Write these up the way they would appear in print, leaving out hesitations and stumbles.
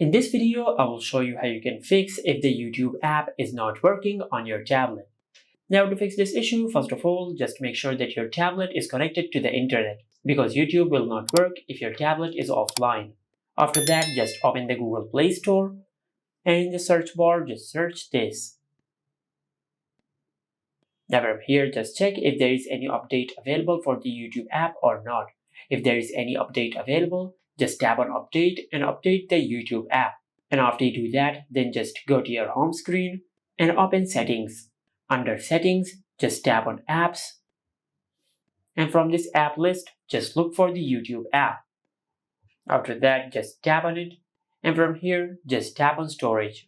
In this video, I will show you how you can fix if the YouTube app is not working on your tablet. Now, to fix this issue, first of all, just make sure that your tablet is connected to the internet, because YouTube will not work if your tablet is offline. After that, just open the Google Play Store and in the search bar, just search this. Now from here, just check if there is any update available for the YouTube app or not. If there is any update available, just tap on update and update the YouTube app. And after you do that, then just go to your home screen and open settings. Under settings, just tap on apps. And from this app list, just look for the YouTube app. After that, just tap on it. And from here, just tap on storage.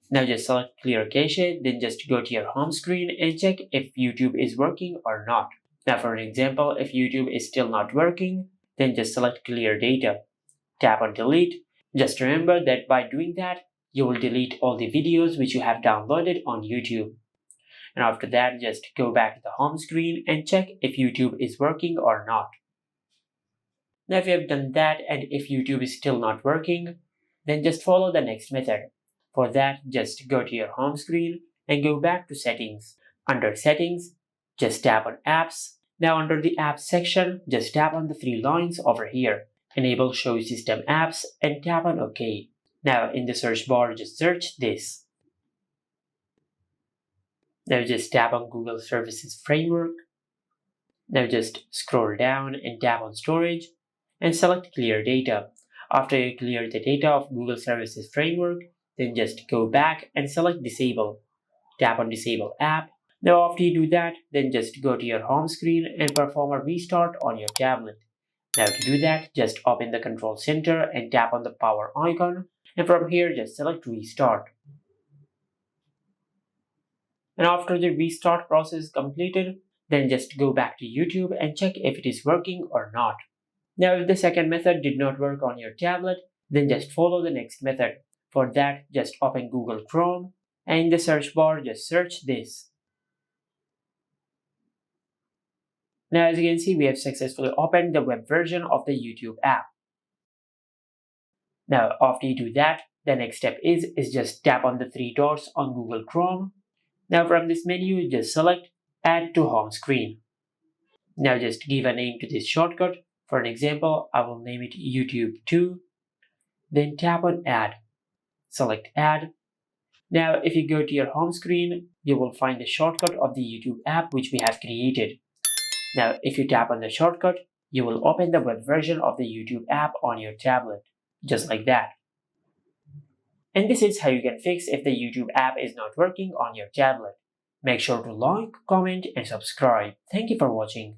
Now just select clear cache, then just go to your home screen and check if YouTube is working or not. Now for an example, if YouTube is still not working, then just select clear data. Tap on delete. Just remember that by doing that, you will delete all the videos which you have downloaded on YouTube. And after that, just go back to the home screen and check if YouTube is working or not. Now if you have done that and if YouTube is still not working, then just follow the next method. For that, just go to your home screen and go back to settings. Under settings, just tap on apps. Now under the apps section, just tap on the three lines over here. Enable show system apps and tap on OK. Now in the search bar, just search this. Now just tap on Google Services Framework. Now just scroll down and tap on storage and select clear data. After you clear the data of Google Services Framework, then just go back and select disable. Tap on disable app. Now after you do that, then just go to your home screen and perform a restart on your tablet. Now to do that, just open the control center and tap on the power icon. And from here, just select restart. And after the restart process is completed, then just go back to YouTube and check if it is working or not. Now if the second method did not work on your tablet, then just follow the next method. For that, just open Google Chrome and in the search bar, just search this. Now as you can see, we have successfully opened the web version of the YouTube app. Now after you do that, the next step is just tap on the three dots on Google Chrome. Now from this menu, just select Add to Home Screen. Now just give a name to this shortcut. For an example, I will name it YouTube 2. Then tap on Add. Select Add. Now if you go to your home screen, you will find the shortcut of the YouTube app which we have created. Now if you tap on the shortcut, you will open the web version of the YouTube app on your tablet, just like that. And this is how you can fix if the YouTube app is not working on your tablet. Make sure to like, comment and subscribe. Thank you for watching.